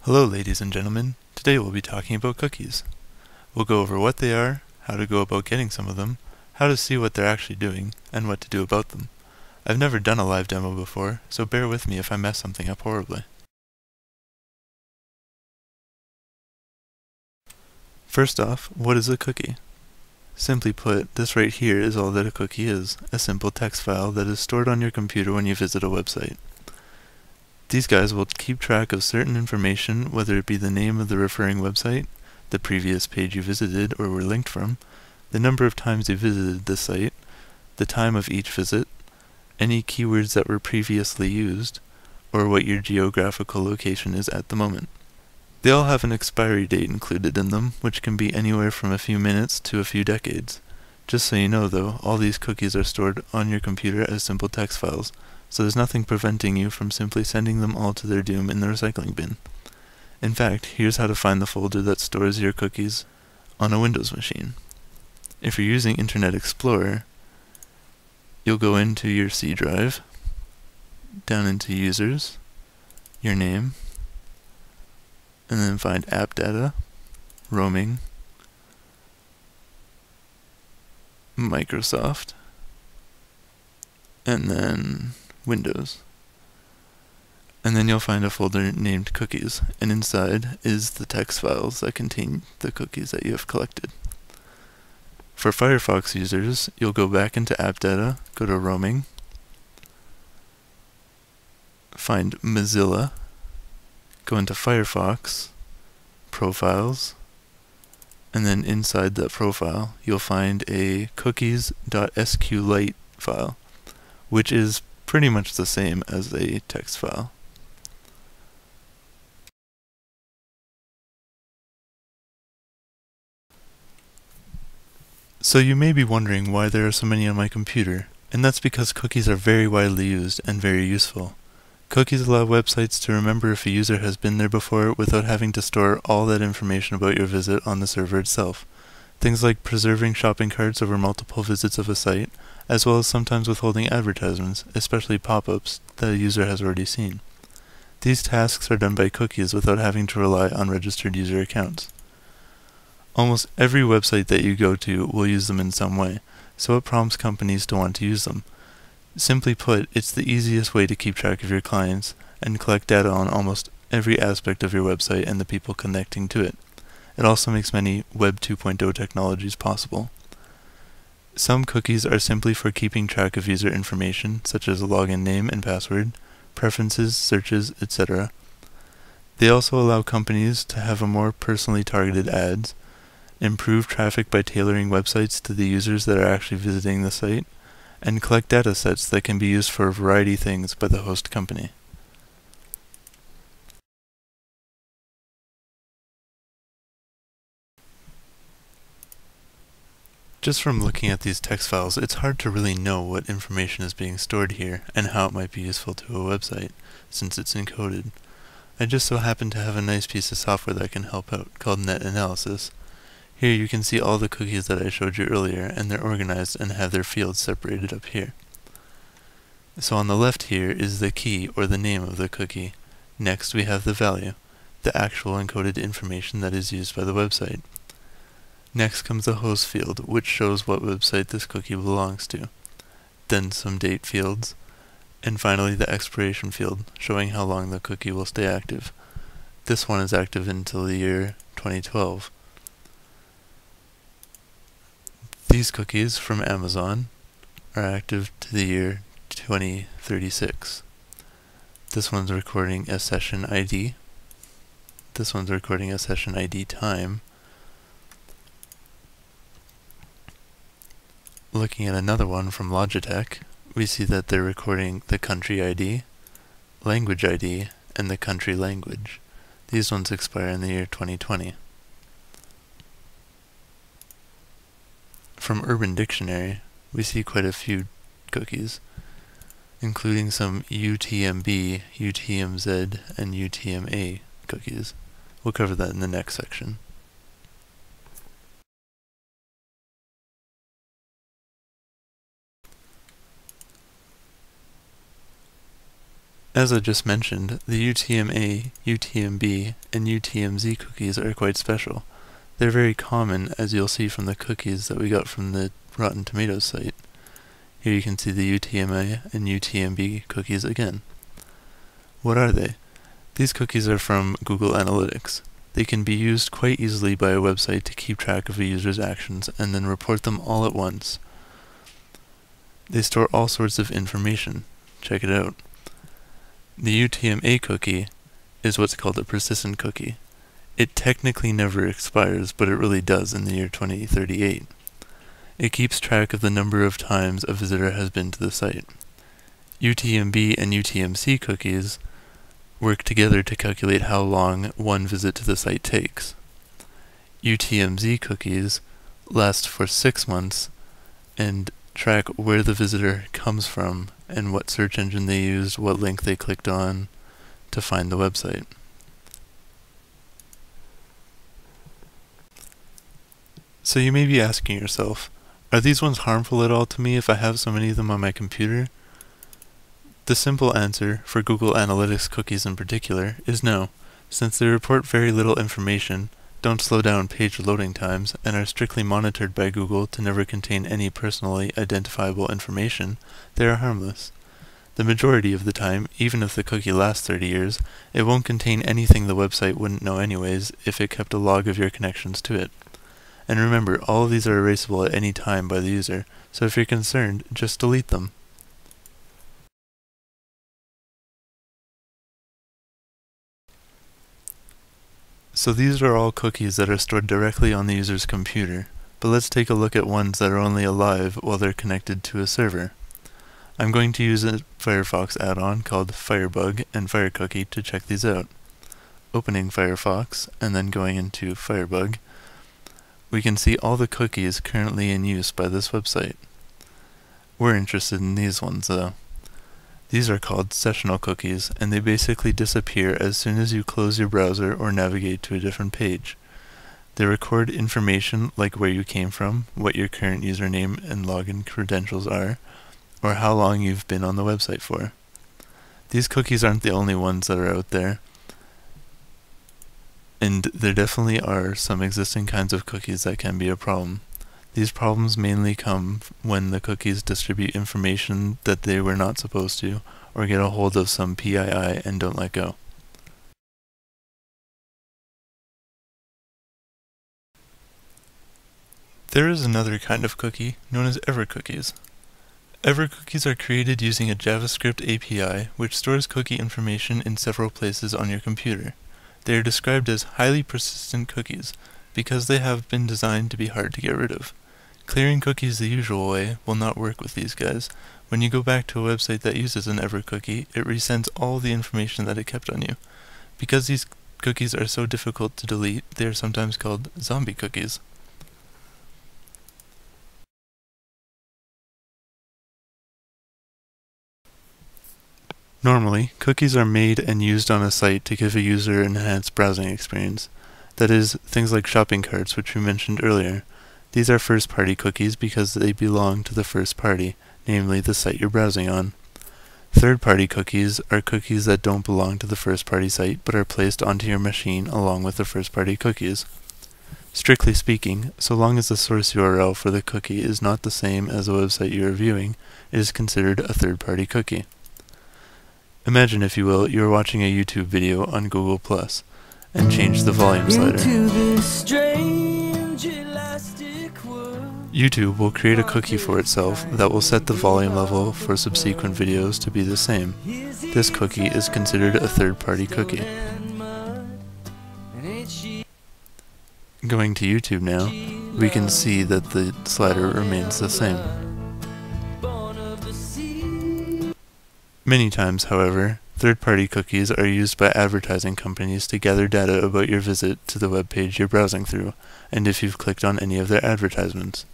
Hello ladies and gentlemen, today we'll be talking about cookies. We'll go over what they are, how to go about getting some of them, how to see what they're actually doing, and what to do about them. I've never done a live demo before, so bear with me if I mess something up horribly. First off, what is a cookie? Simply put, this right here is all that a cookie is, a simple text file that is stored on your computer when you visit a website. These guys will keep track of certain information, whether it be the name of the referring website, the previous page you visited or were linked from, the number of times you visited the site, the time of each visit, any keywords that were previously used, or what your geographical location is at the moment. They all have an expiry date included in them, which can be anywhere from a few minutes to a few decades. Just so you know though, all these cookies are stored on your computer as simple text files, so there's nothing preventing you from simply sending them all to their doom in the recycling bin. In fact, here's how to find the folder that stores your cookies on a Windows machine. If you're using Internet Explorer, you'll go into your C drive, down into Users, your name, and then find App Data, Roaming, Microsoft, and then Windows. And then you'll find a folder named Cookies, and inside is the text files that contain the cookies that you have collected. For Firefox users, you'll go back into App Data, go to Roaming, find Mozilla, go into Firefox, Profiles, and then inside that profile you'll find a cookies.sqlite file, which is pretty much the same as a text file. So you may be wondering why there are so many on my computer, and that's because cookies are very widely used and very useful. Cookies allow websites to remember if a user has been there before without having to store all that information about your visit on the server itself. Things like preserving shopping carts over multiple visits of a site, as well as sometimes withholding advertisements, especially pop-ups, that a user has already seen. These tasks are done by cookies without having to rely on registered user accounts. Almost every website that you go to will use them in some way, so it prompts companies to want to use them. Simply put, it's the easiest way to keep track of your clients and collect data on almost every aspect of your website and the people connecting to it. It also makes many Web 2.0 technologies possible. Some cookies are simply for keeping track of user information, such as a login name and password, preferences, searches, etc. They also allow companies to have a more personally targeted ads, improve traffic by tailoring websites to the users that are actually visiting the site, and collect data sets that can be used for a variety of things by the host company. Just from looking at these text files, it's hard to really know what information is being stored here and how it might be useful to a website, since it's encoded. I just so happen to have a nice piece of software that can help out, called Net Analysis. Here you can see all the cookies that I showed you earlier, and they're organized and have their fields separated up here. So on the left here is the key or the name of the cookie. Next we have the value, the actual encoded information that is used by the website. Next comes the host field, which shows what website this cookie belongs to. Then some date fields, and finally the expiration field, showing how long the cookie will stay active. This one is active until the year 2012. These cookies from Amazon are active to the year 2036. This one's recording a session ID. This one's recording a session ID time. Looking at another one from Logitech, we see that they're recording the country ID, language ID, and the country language. These ones expire in the year 2020. From Urban Dictionary, we see quite a few cookies, including some UTMB, UTMZ, and UTMA cookies. We'll cover that in the next section. As I just mentioned, the UTM-A, UTM-B, and UTM-Z cookies are quite special. They're very common, as you'll see from the cookies that we got from the Rotten Tomatoes site. Here you can see the UTM-A and UTM-B cookies again. What are they? These cookies are from Google Analytics. They can be used quite easily by a website to keep track of a user's actions and then report them all at once. They store all sorts of information. Check it out. The UTM-A cookie is what's called a persistent cookie. It technically never expires, but it really does in the year 2038. It keeps track of the number of times a visitor has been to the site. UTM-B and UTM-C cookies work together to calculate how long one visit to the site takes. UTM-Z cookies last for 6 months and track where the visitor comes from and what search engine they used, what link they clicked on to find the website. So you may be asking yourself, are these ones harmful at all to me if I have so many of them on my computer? The simple answer, for Google Analytics cookies in particular, is no, since they report very little information, don't slow down page loading times, and are strictly monitored by Google to never contain any personally identifiable information. They are harmless. The majority of the time, even if the cookie lasts 30 years, it won't contain anything the website wouldn't know anyways if it kept a log of your connections to it. And remember, all of these are erasable at any time by the user, so if you're concerned, just delete them. So these are all cookies that are stored directly on the user's computer, but let's take a look at ones that are only alive while they're connected to a server. I'm going to use a Firefox add-on called Firebug and FireCookie to check these out. Opening Firefox and then going into Firebug, we can see all the cookies currently in use by this website. We're interested in these ones though. These are called sessional cookies, and they basically disappear as soon as you close your browser or navigate to a different page. They record information like where you came from, what your current username and login credentials are, or how long you've been on the website for. These cookies aren't the only ones that are out there, and there definitely are some existing kinds of cookies that can be a problem. These problems mainly come when the cookies distribute information that they were not supposed to, or get a hold of some PII and don't let go. There is another kind of cookie known as ever cookies. Ever cookies are created using a JavaScript API which stores cookie information in several places on your computer. They are described as highly persistent cookies because they have been designed to be hard to get rid of. Clearing cookies the usual way will not work with these guys. When you go back to a website that uses an ever cookie, it resends all the information that it kept on you. Because these cookies are so difficult to delete, they are sometimes called zombie cookies. Normally, cookies are made and used on a site to give a user an enhanced browsing experience. That is, things like shopping carts, which we mentioned earlier. These are first-party cookies because they belong to the first party, namely the site you're browsing on. Third-party cookies are cookies that don't belong to the first-party site but are placed onto your machine along with the first-party cookies. Strictly speaking, so long as the source URL for the cookie is not the same as the website you are viewing, it is considered a third-party cookie. Imagine, if you will, you are watching a YouTube video on Google+, and change the volume slider. YouTube will create a cookie for itself that will set the volume level for subsequent videos to be the same. This cookie is considered a third-party cookie. Going to YouTube now, we can see that the slider remains the same. Many times, however, third-party cookies are used by advertising companies to gather data about your visit to the web page you're browsing through, and if you've clicked on any of their advertisements.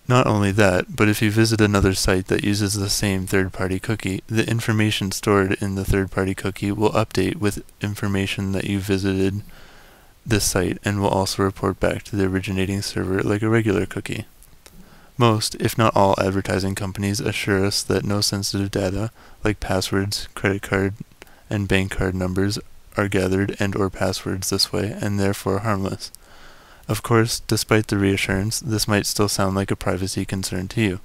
Not only that, but if you visit another site that uses the same third-party cookie, the information stored in the third-party cookie will update with information that you visited this site and will also report back to the originating server like a regular cookie. Most, if not all, advertising companies assure us that no sensitive data, like passwords, credit card, and bank card numbers, are gathered and/or passwords this way, and therefore harmless. Of course, despite the reassurance, this might still sound like a privacy concern to you.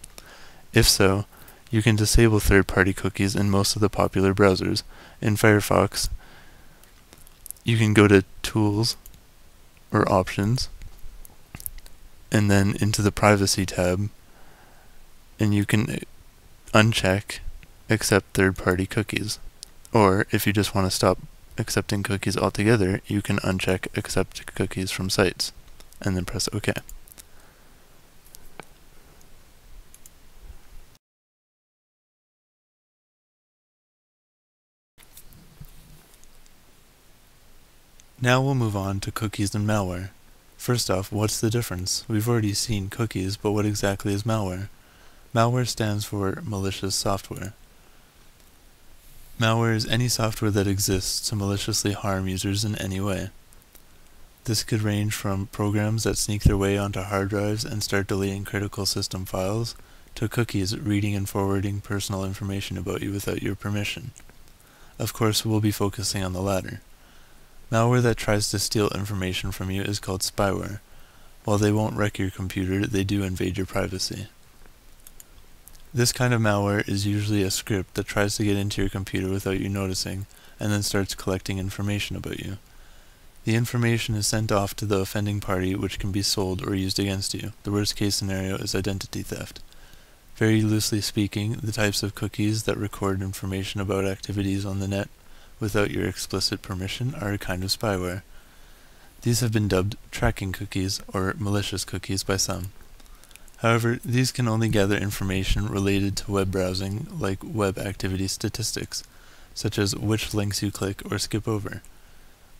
If so, you can disable third-party cookies in most of the popular browsers. In Firefox, you can go to Tools or Options, and then into the Privacy tab, and you can uncheck Accept third-party cookies. Or, if you just want to stop accepting cookies altogether, you can uncheck Accept cookies from sites, and then press OK. Now we'll move on to cookies and malware. First off, what's the difference? We've already seen cookies, but what exactly is malware? Malware stands for malicious software. Malware is any software that exists to maliciously harm users in any way. This could range from programs that sneak their way onto hard drives and start deleting critical system files, to cookies reading and forwarding personal information about you without your permission. Of course, we'll be focusing on the latter. Malware that tries to steal information from you is called spyware. While they won't wreck your computer, they do invade your privacy. This kind of malware is usually a script that tries to get into your computer without you noticing, and then starts collecting information about you. The information is sent off to the offending party, which can be sold or used against you. The worst case scenario is identity theft. Very loosely speaking, the types of cookies that record information about activities on the net without your explicit permission are a kind of spyware. These have been dubbed tracking cookies or malicious cookies by some. However, these can only gather information related to web browsing, like web activity statistics, such as which links you click or skip over.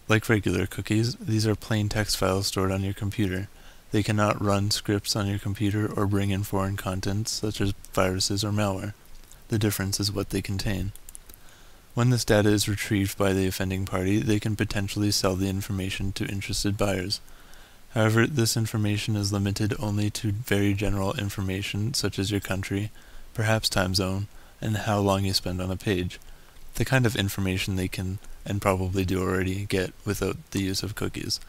Like regular cookies, these are plain text files stored on your computer. They cannot run scripts on your computer or bring in foreign contents, such as viruses or malware. The difference is what they contain. When this data is retrieved by the offending party, they can potentially sell the information to interested buyers. However, this information is limited only to very general information such as your country, perhaps time zone, and how long you spend on a page. The kind of information they can, and probably do already, get without the use of cookies.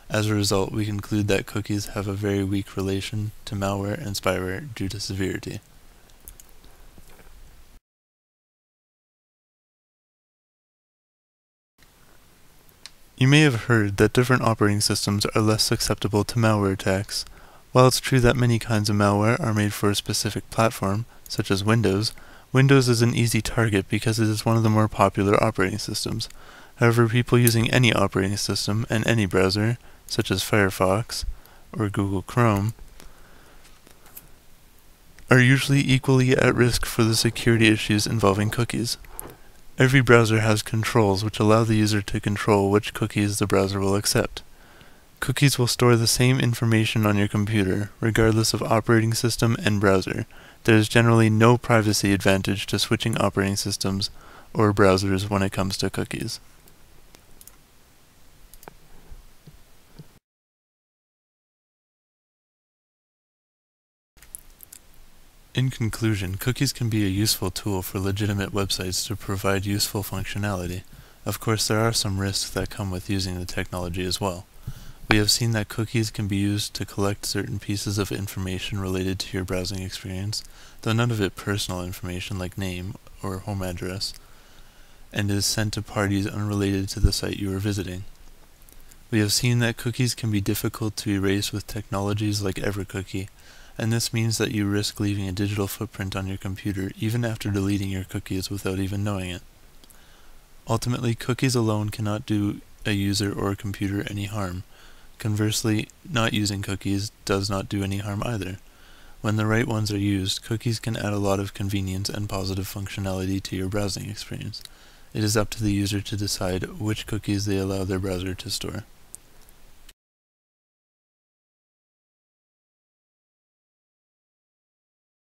As a result, we conclude that cookies have a very weak relation to malware and spyware due to severity. You may have heard that different operating systems are less susceptible to malware attacks. While it's true that many kinds of malware are made for a specific platform, such as Windows, Windows is an easy target because it is one of the more popular operating systems. However, people using any operating system and any browser, such as Firefox or Google Chrome, are usually equally at risk for the security issues involving cookies. Every browser has controls which allow the user to control which cookies the browser will accept. Cookies will store the same information on your computer, regardless of operating system and browser. There is generally no privacy advantage to switching operating systems or browsers when it comes to cookies. In conclusion, cookies can be a useful tool for legitimate websites to provide useful functionality. Of course, there are some risks that come with using the technology as well. We have seen that cookies can be used to collect certain pieces of information related to your browsing experience, though none of it personal information like name or home address, and is sent to parties unrelated to the site you are visiting. We have seen that cookies can be difficult to erase with technologies like EverCookie, and this means that you risk leaving a digital footprint on your computer even after deleting your cookies without even knowing it. Ultimately, cookies alone cannot do a user or a computer any harm. Conversely, not using cookies does not do any harm either. When the right ones are used, cookies can add a lot of convenience and positive functionality to your browsing experience. It is up to the user to decide which cookies they allow their browser to store.